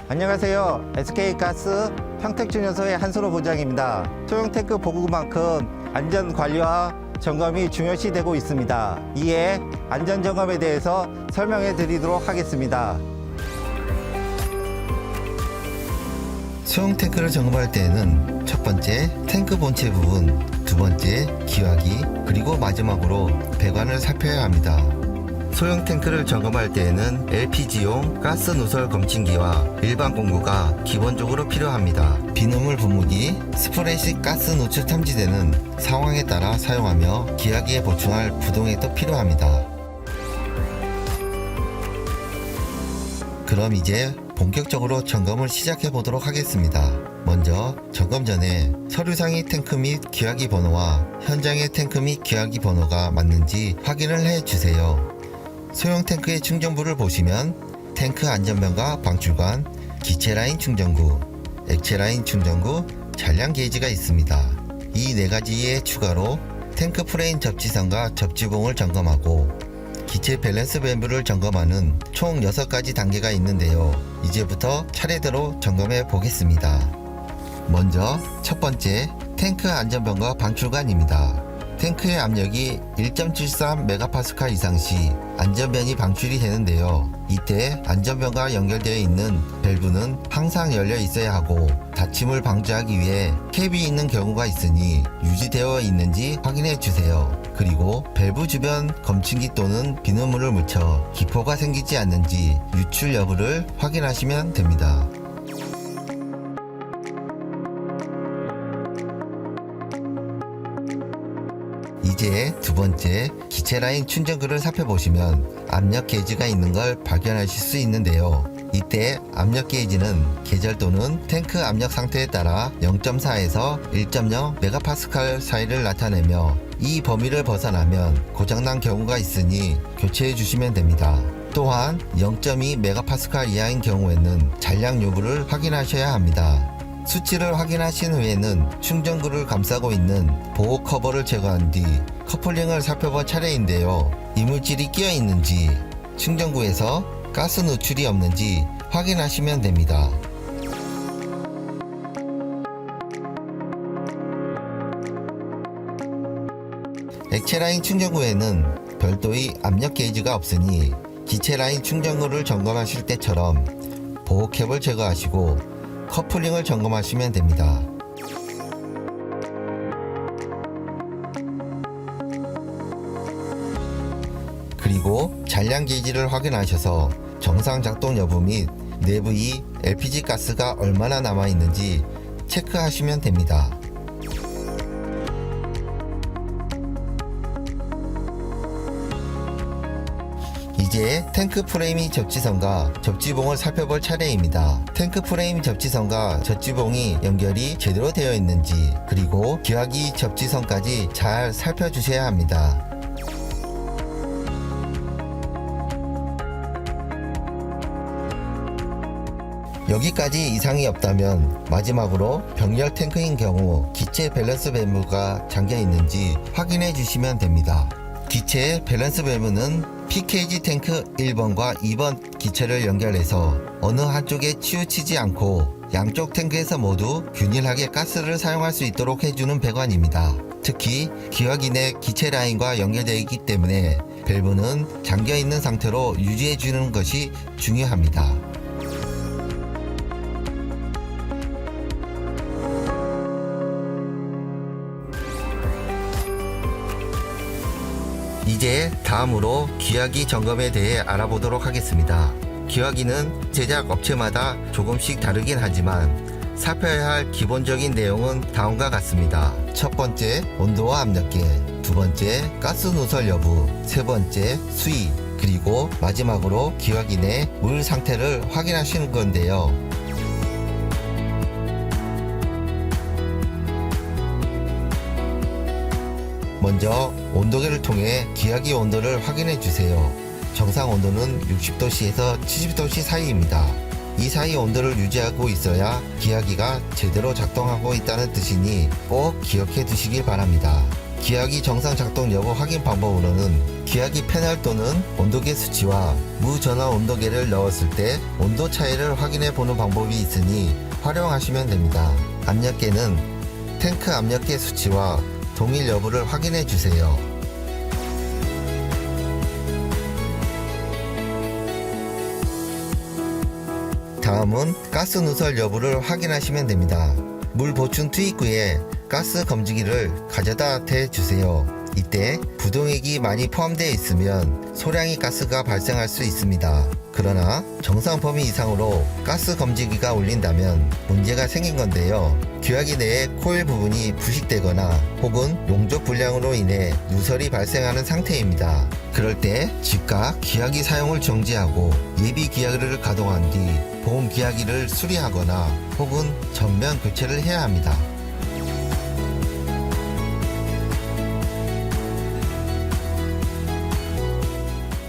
안녕하세요. SK가스 평택준연소의 한수로 부장입니다. 소형 탱크 보급만큼 안전 관리와 점검이 중요시 되고 있습니다. 이에 안전 점검에 대해서 설명해 드리도록 하겠습니다. 소형 탱크를 점검할 때에는 첫 번째 탱크 본체 부분, 두 번째 기화기, 그리고 마지막으로 배관을 살펴야 합니다. 소형 탱크를 점검할 때에는 LPG용 가스 누설 검침기와 일반 공구가 기본적으로 필요합니다. 비눗물 분무기, 스프레이식 가스 노출 탐지대는 상황에 따라 사용하며 기화기에 보충할 부동액도 필요합니다. 그럼 이제 본격적으로 점검을 시작해 보도록 하겠습니다. 먼저 점검 전에 서류상의 탱크 및 기화기 번호와 현장의 탱크 및 기화기 번호가 맞는지 확인을 해 주세요. 소형 탱크의 충전부를 보시면 탱크 안전변과 방출관, 기체 라인 충전구, 액체 라인 충전구, 잔량 게이지가 있습니다. 이 네 가지에 추가로 탱크 프레임 접지선과 접지봉을 점검하고 기체 밸런스 밸브를 점검하는 총 6가지 단계가 있는데요. 이제부터 차례대로 점검해 보겠습니다. 먼저 첫 번째 탱크 안전변과 방출관입니다. 탱크의 압력이 1.73MPa 이상 시 안전변이 방출이 되는데요. 이때 안전변과 연결되어 있는 밸브는 항상 열려 있어야 하고 닫힘을 방지하기 위해 캡이 있는 경우가 있으니 유지되어 있는지 확인해 주세요. 그리고 밸브 주변 검침기 또는 비눗물을 묻혀 기포가 생기지 않는지 유출 여부를 확인하시면 됩니다. 이제 두 번째 기체 라인 충전구를 살펴보시면 압력 게이지가 있는 걸 발견하실 수 있는데요. 이때 압력 게이지는 계절 또는 탱크 압력 상태에 따라 0.4에서 1.0MPa 사이를 나타내며 이 범위를 벗어나면 고장난 경우가 있으니 교체해 주시면 됩니다. 또한 0.2MPa 이하인 경우에는 잔량 여부를 확인하셔야 합니다. 수치를 확인하신 후에는 충전구를 감싸고 있는 보호 커버를 제거한 뒤 커플링을 살펴볼 차례인데요. 이물질이 끼어 있는지, 충전구에서 가스 노출이 없는지 확인하시면 됩니다. 액체 라인 충전구에는 별도의 압력 게이지가 없으니 기체 라인 충전구를 점검하실 때처럼 보호 캡을 제거하시고 커플링을 점검하시면 됩니다. 그리고 잔량 게이지를 확인하셔서 정상 작동 여부 및 내부의 LPG 가스가 얼마나 남아 있는지 체크하시면 됩니다. 이제 탱크 프레임 접지선과 접지봉을 살펴볼 차례입니다. 탱크 프레임 접지선과 접지봉이 연결이 제대로 되어 있는지, 그리고 기화기 접지선까지 잘 살펴주셔야 합니다. 여기까지 이상이 없다면 마지막으로 병렬 탱크인 경우 기체 밸런스 밸브가 잠겨 있는지 확인해 주시면 됩니다. 기체의 밸런스 밸브는 PKG 탱크 1번과 2번 기체를 연결해서 어느 한쪽에 치우치지 않고 양쪽 탱크에서 모두 균일하게 가스를 사용할 수 있도록 해주는 배관입니다. 특히 기화기 내 기체 라인과 연결되어 있기 때문에 밸브는 잠겨 있는 상태로 유지해 주는 것이 중요합니다. 이제 다음으로 기화기 점검에 대해 알아보도록 하겠습니다. 기화기는 제작 업체마다 조금씩 다르긴 하지만 살펴야 할 기본적인 내용은 다음과 같습니다. 첫 번째, 온도와 압력계, 두 번째, 가스 누설 여부, 세 번째, 수위, 그리고 마지막으로 기화기 내 물 상태를 확인하시는 건데요. 먼저 온도계를 통해 기화기 온도를 확인해 주세요. 정상 온도는 60도씨에서 70도씨 사이입니다. 이 사이 온도를 유지하고 있어야 기화기가 제대로 작동하고 있다는 뜻이니 꼭 기억해 두시길 바랍니다. 기화기 정상 작동 여부 확인 방법으로는 기화기 패널 또는 온도계 수치와 무전화 온도계를 넣었을 때 온도 차이를 확인해 보는 방법이 있으니 활용하시면 됩니다. 압력계는 탱크 압력계 수치와 동일 여부를 확인해 주세요. 다음은 가스 누설 여부를 확인하시면 됩니다. 물 보충 투입 후에 가스 검지기를 가져다 대주세요. 이때 부동액이 많이 포함되어 있으면 소량의 가스가 발생할 수 있습니다. 그러나 정상 범위 이상으로 가스 검지기가 울린다면 문제가 생긴 건데요. 기화기 내의 코일 부분이 부식되거나 혹은 용접 불량으로 인해 누설이 발생하는 상태입니다. 그럴 때 즉각 기화기 사용을 정지하고 예비 기화기를 가동한 뒤 보험 기화기를 수리하거나 혹은 전면 교체를 해야 합니다.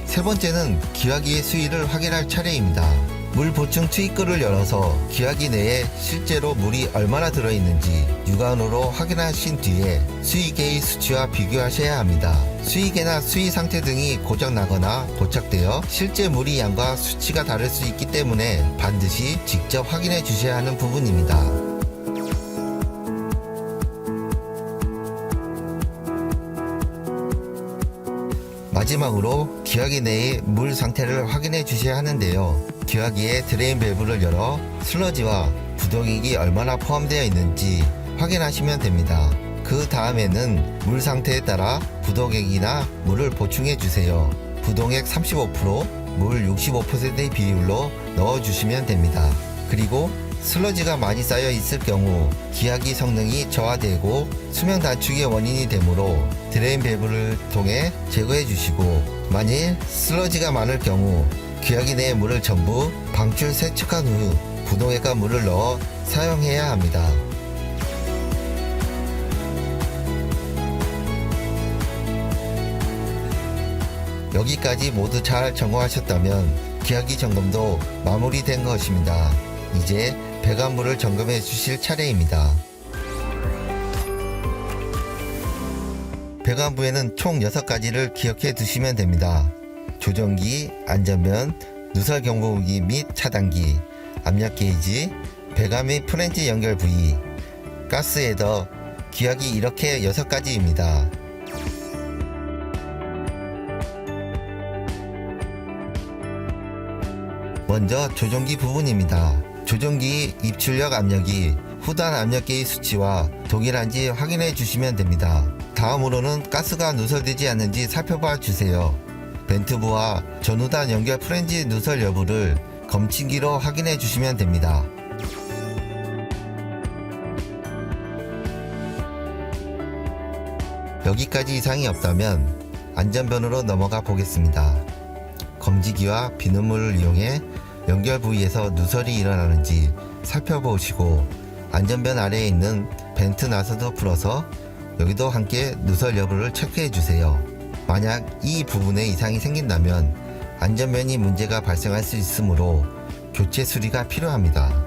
세 번째는 기화기의 수위를 확인할 차례입니다. 물 보충 투입구를 열어서 기화기 내에 실제로 물이 얼마나 들어있는지 육안으로 확인하신 뒤에 수위계의 수치와 비교하셔야 합니다. 수위계나 수위 상태 등이 고장나거나 고착되어 실제 물의 양과 수치가 다를 수 있기 때문에 반드시 직접 확인해 주셔야 하는 부분입니다. 마지막으로 기화기 내의 물 상태를 확인해 주셔야 하는데요. 기화기의 드레인 밸브를 열어 슬러지와 부동액이 얼마나 포함되어 있는지 확인하시면 됩니다. 그 다음에는 물 상태에 따라 부동액이나 물을 보충해 주세요. 부동액 35%, 물 65%의 비율로 넣어 주시면 됩니다. 그리고 슬러지가 많이 쌓여 있을 경우 기화기 성능이 저하되고 수명 단축의 원인이 되므로 드레인 밸브를 통해 제거해 주시고, 만일 슬러지가 많을 경우 기화기 내의 물을 전부 방출 세척한 후 부동액과 물을 넣어 사용해야 합니다. 여기까지 모두 잘 점검하셨다면 기화기 점검도 마무리된 것입니다. 이제 배관물을 점검해 주실 차례입니다. 배관부에는 총 6가지를 기억해 두시면 됩니다. 조정기, 안전면, 누설 경보기 및 차단기, 압력 게이지, 배관 및 프렌치 연결 부위, 가스 헤더, 기화기 이렇게 6가지입니다. 먼저 조종기 부분입니다. 조종기 입출력 압력이 후단 압력계의 수치와 동일한지 확인해 주시면 됩니다. 다음으로는 가스가 누설되지 않는지 살펴봐 주세요. 벤트부와 전후단 연결 프렌지 누설 여부를 검침기로 확인해 주시면 됩니다. 여기까지 이상이 없다면 안전변으로 넘어가 보겠습니다. 검지기와 비눗물을 이용해 연결 부위에서 누설이 일어나는지 살펴보시고, 안전변 아래에 있는 벤트 나사도 풀어서 여기도 함께 누설 여부를 체크해 주세요. 만약 이 부분에 이상이 생긴다면 안전변이 문제가 발생할 수 있으므로 교체 수리가 필요합니다.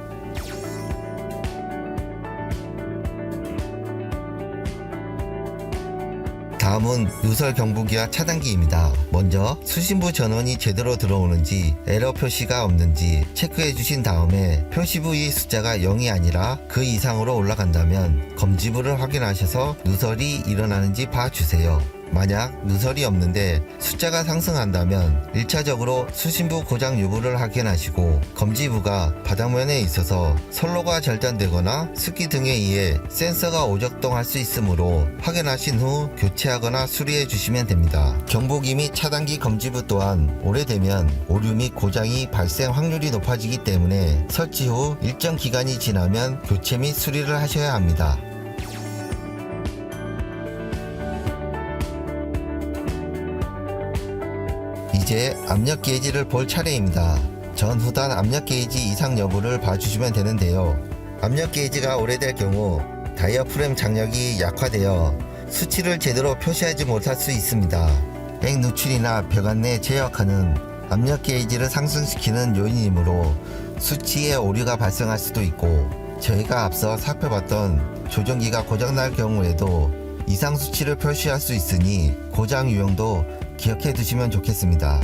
다음은 누설 경보기와 차단기입니다. 먼저 수신부 전원이 제대로 들어오는지 에러 표시가 없는지 체크해 주신 다음에 표시부의 숫자가 0이 아니라 그 이상으로 올라간다면 검지부를 확인하셔서 누설이 일어나는지 봐주세요. 만약 누설이 없는데 숫자가 상승한다면 1차적으로 수신부 고장 여부를 확인하시고, 검지부가 바닥면에 있어서 선로가 절단되거나 습기 등에 의해 센서가 오작동할 수 있으므로 확인하신 후 교체하거나 수리해 주시면 됩니다. 경보기 및 차단기 검지부 또한 오래되면 오류 및 고장이 발생 확률이 높아지기 때문에 설치 후 일정 기간이 지나면 교체 및 수리를 하셔야 합니다. 이제 압력 게이지를 볼 차례입니다. 전 후단 압력 게이지 이상 여부를 봐주시면 되는데요. 압력 게이지가 오래될 경우 다이어프램 장력이 약화되어 수치를 제대로 표시하지 못할 수 있습니다. 액 누출이나 배관 내 제어카는 압력 게이지를 상승시키는 요인이므로 수치에 오류가 발생할 수도 있고, 저희가 앞서 살펴봤던 조종기가 고장날 경우에도 이상 수치를 표시할 수 있으니 고장 유형도 기억해 두시면 좋겠습니다.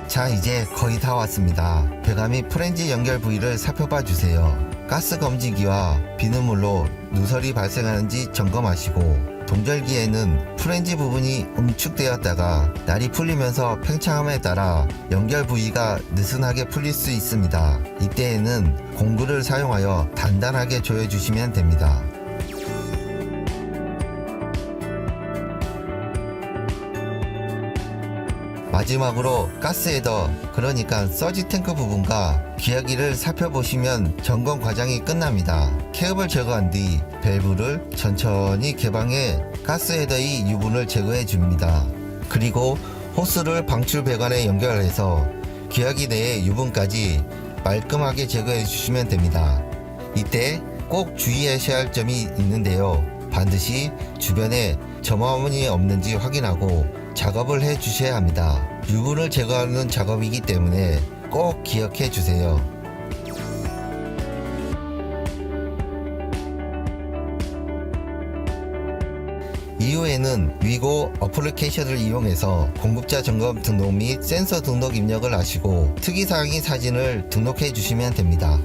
자, 이제 거의 다 왔습니다. 배관 및 프렌지 연결 부위를 살펴봐 주세요. 가스 검지기와 비눗물로 누설이 발생하는지 점검하시고, 동절기에는 프렌지 부분이 응축되었다가 날이 풀리면서 팽창함에 따라 연결 부위가 느슨하게 풀릴 수 있습니다. 이때에는 공구를 사용하여 단단하게 조여주시면 됩니다. 마지막으로 가스헤더, 그러니까 서지 탱크 부분과 기화기를 살펴보시면 점검 과정이 끝납니다. 케이블을 제거한 뒤 밸브를 천천히 개방해 가스헤더의 유분을 제거해 줍니다. 그리고 호스를 방출 배관에 연결해서 기화기 내의 유분까지 말끔하게 제거해 주시면 됩니다. 이때 꼭 주의하셔야 할 점이 있는데요. 반드시 주변에 점화물이 없는지 확인하고 작업을 해 주셔야 합니다. 유분을 제거하는 작업이기 때문에 꼭 기억해 주세요. 이후에는 위고 어플리케이션을 이용해서 공급자 점검 등록 및 센서 등록 입력을 하시고 특이사항의 사진을 등록해 주시면 됩니다.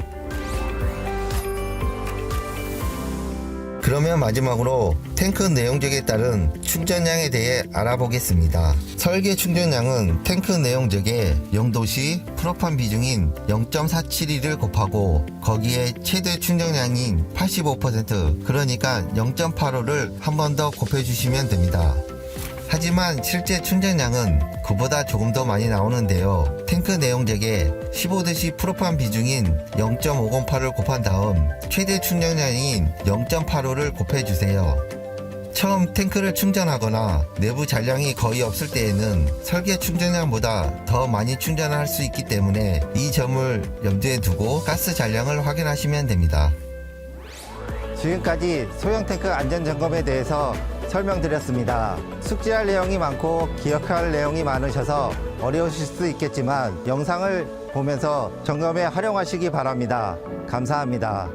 그러면 마지막으로 탱크 내용적에 따른 충전량에 대해 알아보겠습니다. 설계 충전량은 탱크 내용적에 용도시 프로판 비중인 0.472를 곱하고 거기에 최대 충전량인 85% 그러니까 0.85를 한 번 더 곱해주시면 됩니다. 하지만 실제 충전량은 그보다 조금 더 많이 나오는데요. 탱크 내용적에 15대10 프로판 비중인 0.508을 곱한 다음 최대 충전량인 0.85를 곱해주세요. 처음 탱크를 충전하거나 내부 잔량이 거의 없을 때에는 설계 충전량보다 더 많이 충전할 수 있기 때문에 이 점을 염두에 두고 가스 잔량을 확인하시면 됩니다. 지금까지 소형 탱크 안전 점검에 대해서 설명드렸습니다. 숙지할 내용이 많고 기억할 내용이 많으셔서 어려우실 수 있겠지만 영상을 보면서 점검에 활용하시기 바랍니다. 감사합니다.